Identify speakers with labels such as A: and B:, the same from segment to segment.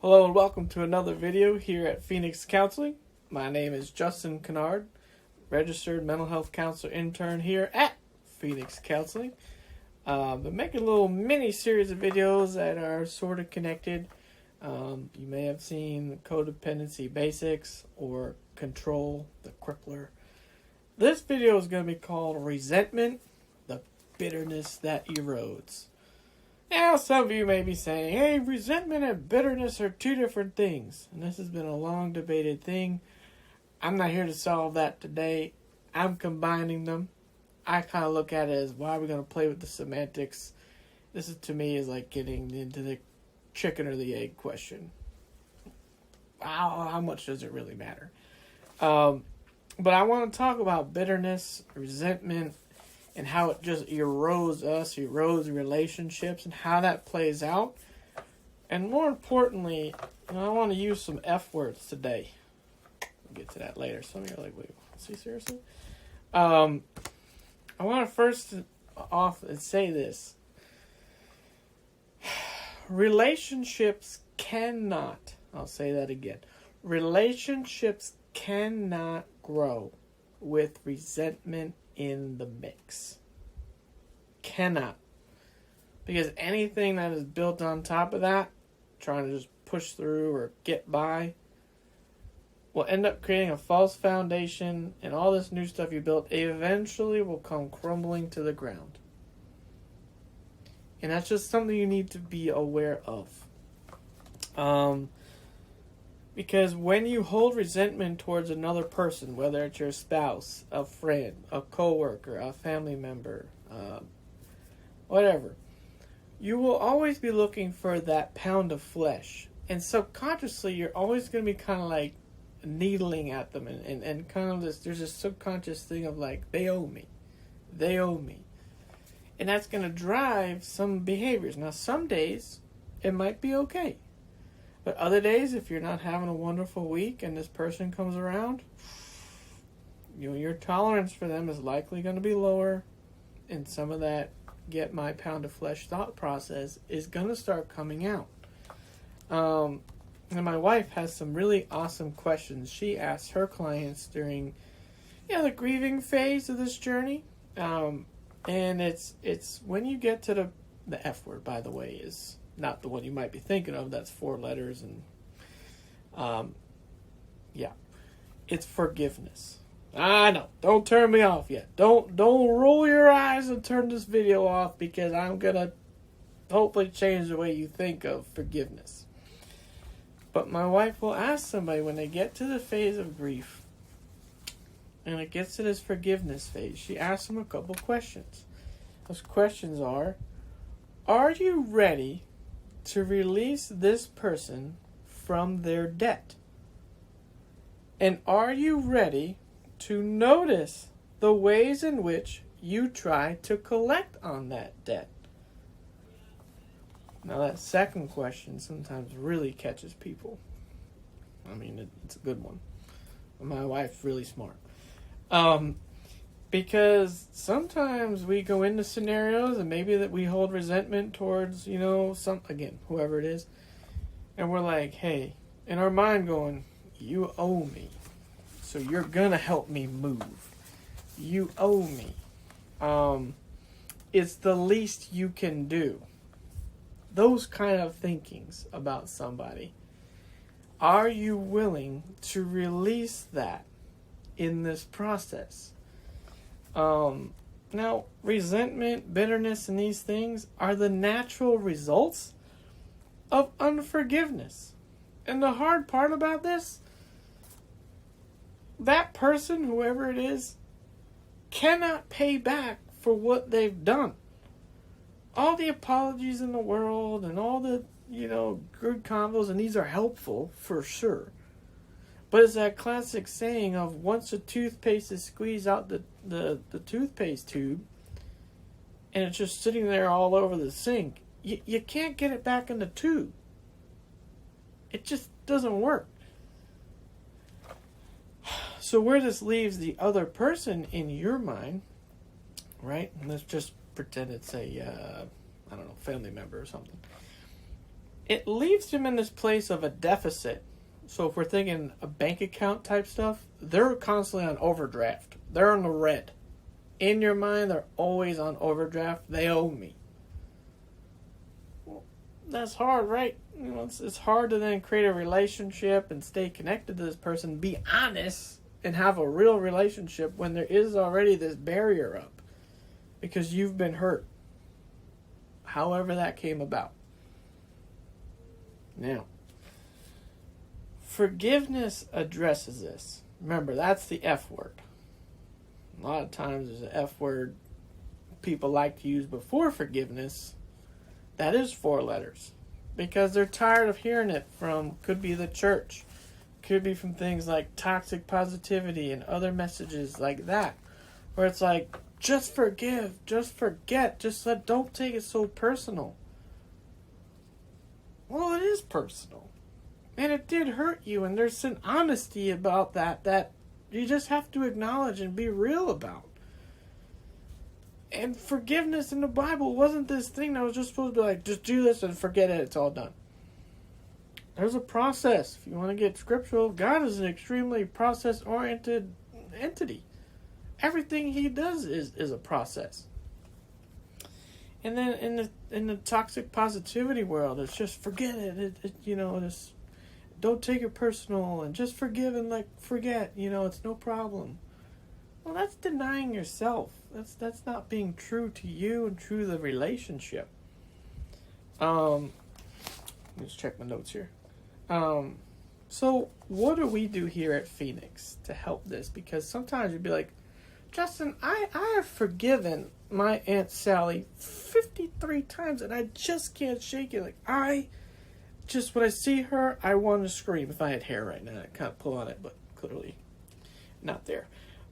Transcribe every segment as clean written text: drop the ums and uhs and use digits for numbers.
A: Hello and welcome to another video here at Phoenix Counseling. My name is Justin Kennard, registered mental health counselor intern here at Phoenix Counseling. Been making a little mini series of videos that are sort of connected. You may have seen codependency basics or control, the crippler. This video is going to be called resentment, the bitterness that erodes. Now, some of you may be saying, hey, resentment and bitterness are two different things. And this has been a long debated thing. I'm not here to solve that today. I'm combining them. I kind of look at it as, why are we going to play with the semantics? This is, to me, is like getting into the chicken or the egg question. How much does it really matter? But I want to talk about bitterness, resentment, and how it just erodes relationships, and how that plays out. And more importantly, I want to use some F words today. We'll get to that later. Some of you are like, wait, is he seriously? I want to first off and say this. Relationships cannot, I'll say that again. Relationships cannot grow with resentment in the mix. Cannot. Because anything that is built on top of that, trying to just push through or get by, will end up creating a false foundation, and all this new stuff you built eventually will come crumbling to the ground. And that's just something you need to be aware of. Because when you hold resentment towards another person, whether it's your spouse, a friend, a coworker, a family member, whatever, you will always be looking for that pound of flesh. And subconsciously, you're always going to be kind of like needling at them and kind of this, there's this subconscious thing of like, they owe me. They owe me. And that's going to drive some behaviors. Now, some days, it might be okay. But other days, if you're not having a wonderful week and this person comes around, your tolerance for them is likely going to be lower. And some of that get my pound of flesh thought process is going to start coming out. And my wife has some really awesome questions she asks her clients during the grieving phase of this journey. And it's when you get to the F word, by the way, is not the one you might be thinking of. That's 4 letters, and it's forgiveness. I know. Don't turn me off yet. Don't roll your eyes and turn this video off, because I'm gonna hopefully change the way you think of forgiveness. But my wife will ask somebody when they get to the phase of grief, and it gets to this forgiveness phase, she asks them a couple questions. Those questions are you ready to release this person from their debt? And are you ready to notice the ways in which you try to collect on that debt? Now, that second question sometimes really catches people. I mean, it's a good one. My wife's really smart. Because sometimes we go into scenarios and maybe that we hold resentment towards, whoever it is. And we're like, hey, in our mind going, you owe me. So you're going to help me move. You owe me. It's the least you can do. Those kind of thinkings about somebody. Are you willing to release that in this process? Now, resentment, bitterness, and these things are the natural results of unforgiveness. And the hard part about this, that person, whoever it is, cannot pay back for what they've done. All the apologies in the world and all the, good convos, and these are helpful for sure. But it's that classic saying of, once the toothpaste is squeezed out the toothpaste tube, and it's just sitting there all over the sink, you can't get it back in the tube. It just doesn't work. So where this leaves the other person in your mind, right? And let's just pretend it's a, family member or something. it leaves them in this place of a deficit. So if we're thinking a bank account type stuff, they're constantly on overdraft. They're on the red. In your mind, they're always on overdraft. They owe me. Well, that's hard, right? It's hard to then create a relationship and stay connected to this person, be honest, and have a real relationship when there is already this barrier up because you've been hurt. However that came about. Now, forgiveness addresses this. Remember, that's the F word. A lot of times there's an F word people like to use before forgiveness. That is 4 letters. Because they're tired of hearing it from, could be the church. Could be from things like toxic positivity and other messages like that. Where it's like, just forgive, just forget, don't take it so personal. Well, it is personal. And it did hurt you, and there's an honesty about that you just have to acknowledge and be real about. And forgiveness in the Bible wasn't this thing that was just supposed to be like, just do this and forget it, it's all done. There's a process. If you want to get scriptural, God is an extremely process-oriented entity. Everything he does is a process. And then in the toxic positivity world, it's just forget it. Just don't take it personal and just forgive and forget. It's no problem. Well, that's denying yourself. That's not being true to you and true to the relationship. Let's check my notes here. So what do we do here at Phoenix to help this? Because sometimes you'd be like, Justin, I have forgiven my Aunt Sally 53 times and I just can't shake it. When I see her, I want to scream. If I had hair right now, I'd kind of pull on it, but clearly not there.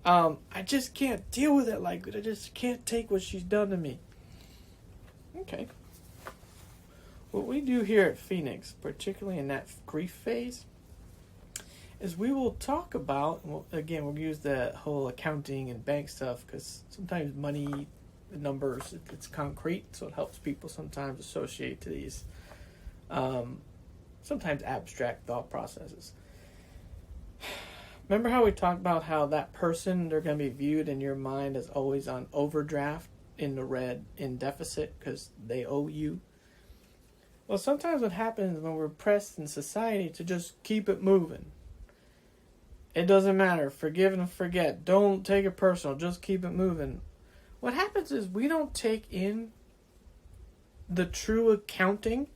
A: I just can't deal with it. I just can't take what she's done to me. Okay. What we do here at Phoenix, particularly in that grief phase, is we will talk about, we'll use the whole accounting and bank stuff because sometimes money, the numbers, it's concrete, so it helps people sometimes associate to these sometimes abstract thought processes. Remember how we talked about how that person, they're going to be viewed in your mind as always on overdraft, in the red, in deficit, because they owe you? Well, sometimes what happens when we're pressed in society to just keep it moving. It doesn't matter. Forgive and forget. Don't take it personal. Just keep it moving. What happens is we don't take in the true accounting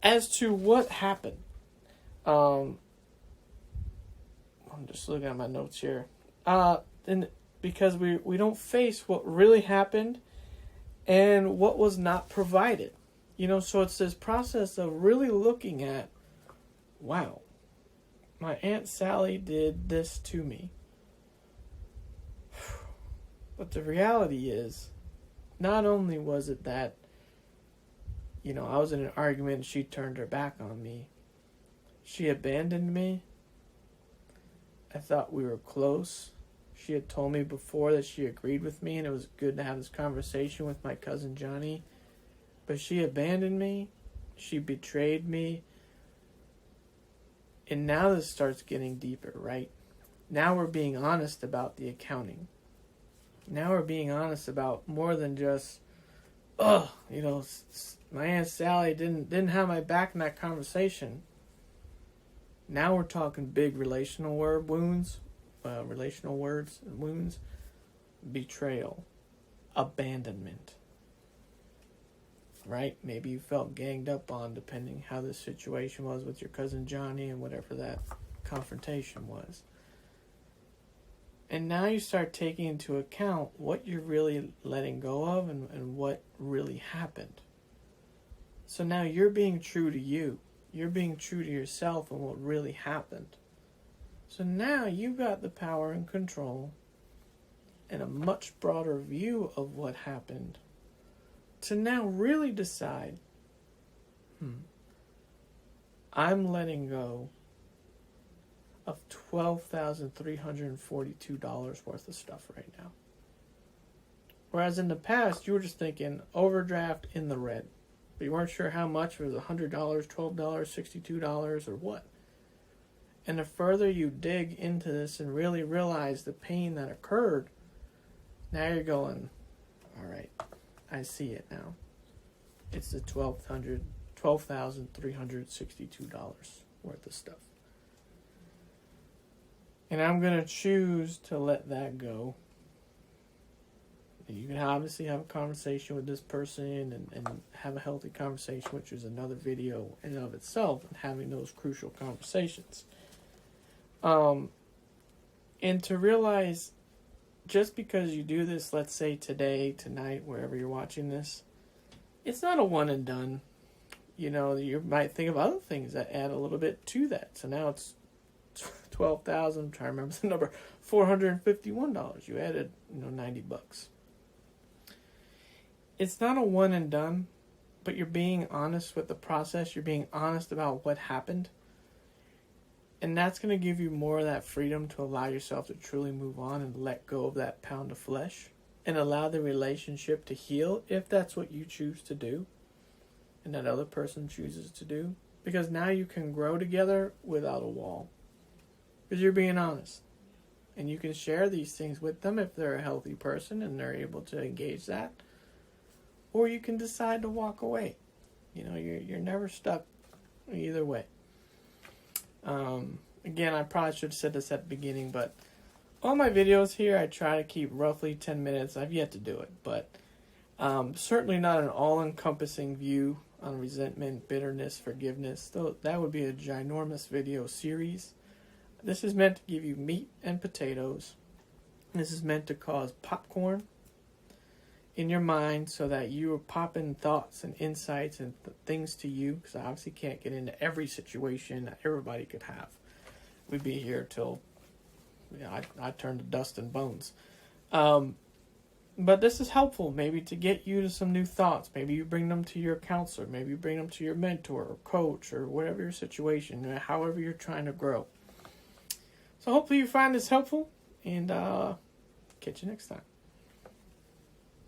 A: as to what happened. I'm just looking at my notes here. Because we don't face what really happened and what was not provided. So it's this process of really looking at, wow, my Aunt Sally did this to me. But the reality is, not only was it that, I was in an argument and she turned her back on me. She abandoned me. I thought we were close. She had told me before that she agreed with me and it was good to have this conversation with my cousin Johnny. But she abandoned me. She betrayed me. And now this starts getting deeper, right? Now we're being honest about the accounting. Now we're being honest about more than just, my Aunt Sally didn't have my back in that conversation. Now we're talking big relational words and wounds, betrayal, abandonment. Right? Maybe you felt ganged up on, depending how the situation was with your cousin Johnny and whatever that confrontation was. And now you start taking into account what you're really letting go of and what really happened. So now you're being true to you. You're being true to yourself and what really happened. So now you've got the power and control and a much broader view of what happened to now really decide, I'm letting go of $12,342 worth of stuff right now. Whereas in the past, you were just thinking overdraft in the red but you weren't sure how much. It was $100, $12, $62, or what. And the further you dig into this and really realize the pain that occurred, now you're going, all right, I see it now. It's the $12,362 worth of stuff. And I'm going to choose to let that go. And you can obviously have a conversation with this person and have a healthy conversation, which is another video in and of itself, and having those crucial conversations. And to realize, just because you do this, let's say today, tonight, wherever you're watching this, it's not a one and done. You know, you might think of other things that add a little bit to that. So now it's $12,000, I'm trying to remember the number, $451. You added, $90. It's not a one and done, but you're being honest with the process. You're being honest about what happened. And that's going to give you more of that freedom to allow yourself to truly move on and let go of that pound of flesh and allow the relationship to heal if that's what you choose to do and that other person chooses to do. Because now you can grow together without a wall. Because you're being honest. And you can share these things with them if they're a healthy person and they're able to engage that. Or you can decide to walk away. You're never stuck either way. Again, I probably should have said this at the beginning, but all my videos here, I try to keep roughly 10 minutes. I've yet to do it, but certainly not an all-encompassing view on resentment, bitterness, forgiveness. Though that would be a ginormous video series. This is meant to give you meat and potatoes. This is meant to cause popcorn in your mind so that you are popping thoughts and insights and things to you, because I obviously can't get into every situation that everybody could have. We'd be here till I turn to dust and bones. But this is helpful maybe to get you to some new thoughts. Maybe you bring them to your counselor. Maybe you bring them to your mentor or coach or whatever your situation, however you're trying to grow. So hopefully you find this helpful, and catch you next time.